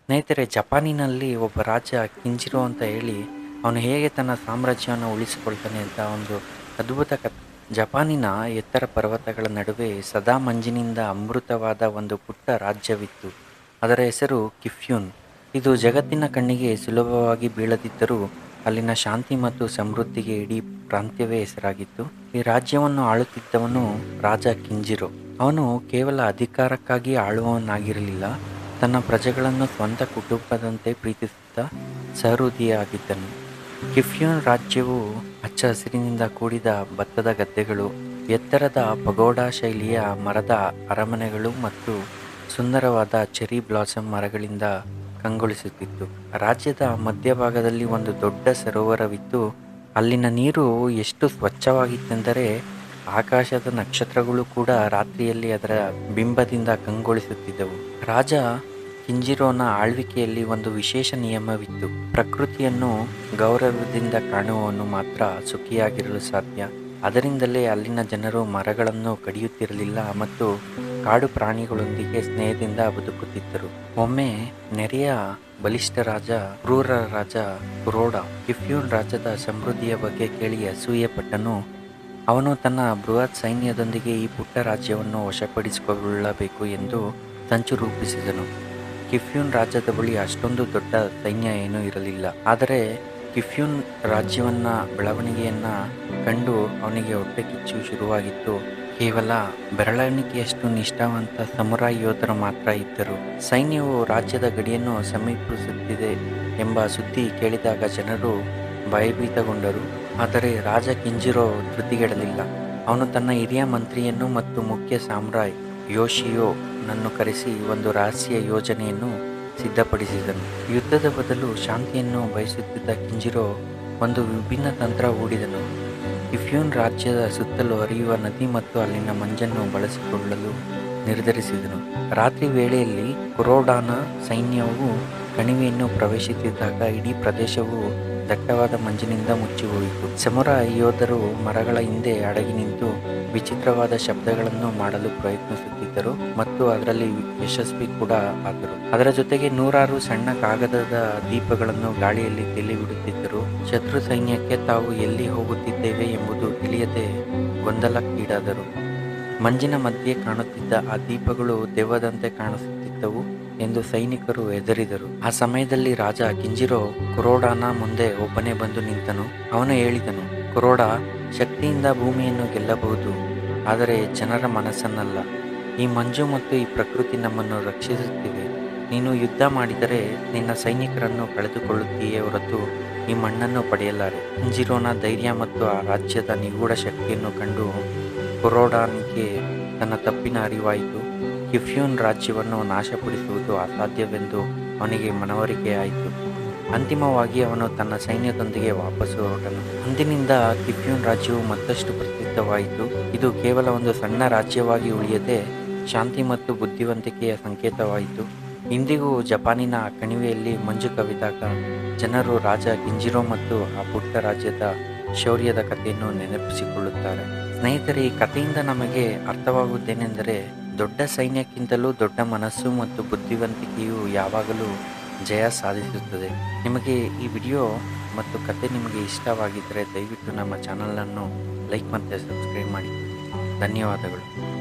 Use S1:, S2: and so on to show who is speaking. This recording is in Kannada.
S1: ಸ್ನೇಹಿತರೆ, ಜಪಾನಿನಲ್ಲಿ ಒಬ್ಬ ರಾಜ ಕಿಂಜಿರೋ ಅಂತ ಹೇಳಿ ಅವನು ಹೇಗೆ ತನ್ನ ಸಾಮ್ರಾಜ್ಯವನ್ನು ಉಳಿಸಿಕೊಳ್ತಾನೆ ಅಂತ ಒಂದು ಅದ್ಭುತ ಕಥೆ. ಜಪಾನಿನ ಎತ್ತರ ಪರ್ವತಗಳ ನಡುವೆ ಸದಾ ಮಂಜಿನಿಂದ ಅಮೃತವಾದ ಒಂದು ಪುಟ್ಟ ರಾಜ್ಯವಿತ್ತು. ಅದರ ಹೆಸರು ಕಿಫ್ಯೂನ್. ಇದು ಜಗತ್ತಿನ ಕಣ್ಣಿಗೆ ಸುಲಭವಾಗಿ ಬೀಳದಿದ್ದರೂ ಅಲ್ಲಿನ ಶಾಂತಿ ಮತ್ತು ಸಮೃದ್ಧಿಗೆ ಇಡೀ ಪ್ರಾಂತ್ಯವೇ ಹೆಸರಾಗಿತ್ತು. ಈ ರಾಜ್ಯವನ್ನು ಆಳುತ್ತಿದ್ದವನು ರಾಜ ಕಿಂಜಿರೋ. ಅವನು ಕೇವಲ ಅಧಿಕಾರಕ್ಕಾಗಿ ಆಳುವವನಾಗಿರಲಿಲ್ಲ, ತನ್ನ ಪ್ರಜೆಗಳನ್ನು ಸ್ವಂತ ಕುಟುಂಬದಂತೆ ಪ್ರೀತಿಸುತ್ತಾ ಸಹೃದಯಿಯಾಗಿದ್ದನು. ಕಿಫ್ಯೂನ್ ರಾಜ್ಯವು ಹಚ್ಚ ಹಸಿರಿನಿಂದ ಕೂಡಿದ ಭತ್ತದ ಗದ್ದೆಗಳು, ಎತ್ತರದ ಪಗೋಡಾ ಶೈಲಿಯ ಮರದ ಅರಮನೆಗಳು ಮತ್ತು ಸುಂದರವಾದ ಚೆರಿ ಬ್ಲಾಸಮ್ ಮರಗಳಿಂದ ಕಂಗೊಳಿಸುತ್ತಿತ್ತು. ರಾಜ್ಯದ ಮಧ್ಯಭಾಗದಲ್ಲಿ ಒಂದು ದೊಡ್ಡ ಸರೋವರವಿತ್ತು. ಅಲ್ಲಿನ ನೀರು ಎಷ್ಟು ಸ್ವಚ್ಛವಾಗಿತ್ತೆಂದರೆ ಆಕಾಶದ ನಕ್ಷತ್ರಗಳು ಕೂಡ ರಾತ್ರಿಯಲ್ಲಿ ಅದರ ಬಿಂಬದಿಂದ ಕಂಗೊಳಿಸುತ್ತಿದ್ದವು. ರಾಜ ಕಿಂಜಿರೋನ ಆಳ್ವಿಕೆಯಲ್ಲಿ ಒಂದು ವಿಶೇಷ ನಿಯಮವಿತ್ತು. ಪ್ರಕೃತಿಯನ್ನು ಗೌರವದಿಂದ ಕಾಣುವವನು ಮಾತ್ರ ಸುಖಿಯಾಗಿರಲು ಸಾಧ್ಯ. ಅದರಿಂದಲೇ ಅಲ್ಲಿನ ಜನರು ಮರಗಳನ್ನು ಕಡಿಯುತ್ತಿರಲಿಲ್ಲ ಮತ್ತು ಕಾಡು ಪ್ರಾಣಿಗಳೊಂದಿಗೆ ಸ್ನೇಹದಿಂದ ಬದುಕುತ್ತಿದ್ದರು. ಒಮ್ಮೆ ನೆರೆಯ ಬಲಿಷ್ಠ ರಾಜ, ಕ್ರೂರ ರಾಜ ಕುರೋಡ ಕಿಫ್ಯೂನ್ ರಾಜ್ಯದ ಸಮೃದ್ಧಿಯ ಬಗ್ಗೆ ಕೇಳಿ ಅಸೂಯೆ ಪಟ್ಟನು. ಅವನು ತನ್ನ ಬೃಹತ್ ಸೈನ್ಯದೊಂದಿಗೆ ಈ ಪುಟ್ಟ ರಾಜ್ಯವನ್ನು ವಶಪಡಿಸಿಕೊಳ್ಳಬೇಕು ಎಂದು ಸಂಚು ರೂಪಿಸಿದನು. ಕಿಫ್ಯೂನ್ ರಾಜ್ಯದ ಬಳಿ ಅಷ್ಟೊಂದು ದೊಡ್ಡ ಸೈನ್ಯ ಏನೂ ಇರಲಿಲ್ಲ. ಆದರೆ ಕಿಫ್ಯೂನ್ ರಾಜ್ಯವನ್ನ ಬೆಳವಣಿಗೆಯನ್ನು ಕಂಡು ಅವನಿಗೆ ಹೊಟ್ಟೆ ಕಿಚ್ಚು ಶುರುವಾಗಿತ್ತು. ಕೇವಲ ಬೆರಳೆಣಿಕೆಯಷ್ಟು ನಿಷ್ಠಾವಂತ ಸಮುರಾಯ್ ಯೋಧರು ಮಾತ್ರ ಇದ್ದರು. ಸೈನ್ಯವು ರಾಜ್ಯದ ಗಡಿಯನ್ನು ಸಮೀಪಿಸುತ್ತಿದೆ ಎಂಬ ಸುದ್ದಿ ಕೇಳಿದಾಗ ಜನರು ಭಯಭೀತಗೊಂಡರು. ಆದರೆ ರಾಜ ಕಿಂಜಿರೋ ಧೃತಿಗೆಡಲಿಲ್ಲ. ಅವನು ತನ್ನ ಹಿರಿಯ ಮಂತ್ರಿಯನ್ನು ಮತ್ತು ಮುಖ್ಯ ಸಾಮ್ರಾಯ್ ಯೋಶಿಯೋ ನನ್ನು ಕರೆಸಿ ಒಂದು ರಹಸ್ಯ ಯೋಜನೆಯನ್ನು ಸಿದ್ಧಪಡಿಸಿದನು. ಯುದ್ಧದ ಬದಲು ಶಾಂತಿಯನ್ನು ಬಯಸುತ್ತಿದ್ದ ಕಿಂಜಿರೋ ಒಂದು ವಿಭಿನ್ನ ತಂತ್ರ ಹೂಡಿದನು. ಕಿಫ್ಯೂನ್ ರಾಜ್ಯದ ಸುತ್ತಲೂ ಹರಿಯುವ ನದಿ ಮತ್ತು ಅಲ್ಲಿನ ಮಂಜನ್ನು ಬಳಸಿಕೊಳ್ಳಲು ನಿರ್ಧರಿಸಿದನು. ರಾತ್ರಿ ವೇಳೆಯಲ್ಲಿ ಕುರೋಡಾನ ಸೈನ್ಯವು ಕಣಿವೆಯನ್ನು ಪ್ರವೇಶಿಸಿದಾಗ ಇಡೀ ಪ್ರದೇಶವು ದಟ್ಟವಾದ ಮಂಜಿನಿಂದ ಮುಚ್ಚಿಹೋಯಿತು. ಸಮುರಾಯ್ ಯೋಧರು ಮರಗಳ ಹಿಂದೆ ಅಡಗಿ ನಿಂತು ವಿಚಿತ್ರವಾದ ಶಬ್ದಗಳನ್ನು ಮಾಡಲು ಪ್ರಯತ್ನಿಸುತ್ತಿದ್ದರು ಮತ್ತು ಅದರಲ್ಲಿ ಯಶಸ್ವಿ ಕೂಡ ಆದರು. ಅದರ ಜೊತೆಗೆ ನೂರಾರು ಸಣ್ಣ ಕಾಗದದ ದೀಪಗಳನ್ನು ಗಾಳಿಯಲ್ಲಿ ತೇಲಿಬಿಡುತ್ತಿದ್ದರು. ಶತ್ರು ಸೈನ್ಯಕ್ಕೆ ತಾವು ಎಲ್ಲಿ ಹೋಗುತ್ತಿದ್ದೇವೆ ಎಂಬುದು ತಿಳಿಯದೆ ಗೊಂದಲಕ್ಕೀಡಾದರು. ಮಂಜಿನ ಮಧ್ಯೆ ಕಾಣುತ್ತಿದ್ದ ಆ ದೀಪಗಳು ದೆವ್ವದಂತೆ ಕಾಣಿಸುತ್ತಿದ್ದವು ಎಂದು ಸೈನಿಕರು ಹೆದರಿದರು. ಆ ಸಮಯದಲ್ಲಿ ರಾಜ ಕಿಂಜಿರೋ ಕುರೋಡಾನ ಮುಂದೆ ಒಬ್ಬನೇ ಬಂದು ನಿಂತನು. ಅವನು ಹೇಳಿದನು, ಕುರೋಡ, ಶಕ್ತಿಯಿಂದ ಭೂಮಿಯನ್ನು ಗೆಲ್ಲಬಹುದು, ಆದರೆ ಜನರ ಮನಸ್ಸನ್ನಲ್ಲ. ಈ ಮಂಜು ಮತ್ತು ಈ ಪ್ರಕೃತಿ ನಮ್ಮನ್ನು ರಕ್ಷಿಸುತ್ತಿವೆ. ನೀನು ಯುದ್ಧ ಮಾಡಿದರೆ ನಿನ್ನ ಸೈನಿಕರನ್ನು ಕಳೆದುಕೊಳ್ಳುತ್ತೀಯೇ ಹೊರತು ಈ ಮಣ್ಣನ್ನು ಪಡೆಯಲಾರೆ. ಕಿಂಜಿರೋನ ಧೈರ್ಯ ಮತ್ತು ಆ ರಾಜ್ಯದ ನಿಗೂಢ ಶಕ್ತಿಯನ್ನು ಕಂಡು ಕುರೋಡಾನಿಗೆ ತನ್ನ ತಪ್ಪಿನ ಅರಿವಾಯಿತು. ಕಿಫ್ಯೂನ್ ರಾಜ್ಯವನ್ನು ನಾಶಪಡಿಸುವುದು ಅಸಾಧ್ಯವೆಂದು ಅವನಿಗೆ ಮನವರಿಕೆಯಾಯಿತು. ಅಂತಿಮವಾಗಿ ಅವನು ತನ್ನ ಸೈನ್ಯದೊಂದಿಗೆ ವಾಪಸ್ಸು ಹೊರಟನು. ಅಂದಿನಿಂದ ಕಿಫ್ಯೂನ್ ರಾಜ್ಯವು ಮತ್ತಷ್ಟು ಪ್ರಸಿದ್ಧವಾಯಿತು. ಇದು ಕೇವಲ ಒಂದು ಸಣ್ಣ ರಾಜ್ಯವಾಗಿ ಉಳಿಯದೆ ಶಾಂತಿ ಮತ್ತು ಬುದ್ಧಿವಂತಿಕೆಯ ಸಂಕೇತವಾಯಿತು. ಇಂದಿಗೂ ಜಪಾನಿನ ಕಣಿವೆಯಲ್ಲಿ ಮಂಜು ಕವಿದಾಗ ಜನರು ರಾಜ ಕಿಂಜಿರೋ ಮತ್ತು ಆ ಪುಟ್ಟ ರಾಜ್ಯದ ಶೌರ್ಯದ ಕಥೆಯನ್ನು ನೆನಪಿಸಿಕೊಳ್ಳುತ್ತಾರೆ. ಸ್ನೇಹಿತರೆ, ಈ ಕಥೆಯಿಂದ ನಮಗೆ ಅರ್ಥವಾಗುವುದೇನೆಂದರೆ, ದೊಡ್ಡ ಸೈನ್ಯಕ್ಕಿಂತಲೂ ದೊಡ್ಡ ಮನಸ್ಸು ಮತ್ತು ಬುದ್ಧಿವಂತಿಕೆಯು ಯಾವಾಗಲೂ ಜಯ ಸಾಧಿಸುತ್ತದೆ. ನಿಮಗೆ ಈ ವಿಡಿಯೋ ಮತ್ತು ಕತೆ ನಿಮಗೆ ಇಷ್ಟವಾಗಿದ್ದರೆ ದಯವಿಟ್ಟು ನಮ್ಮ ಚಾನಲನ್ನು ಲೈಕ್ ಮತ್ತು ಸಬ್ಸ್ಕ್ರೈಬ್ ಮಾಡಿ. ಧನ್ಯವಾದಗಳು.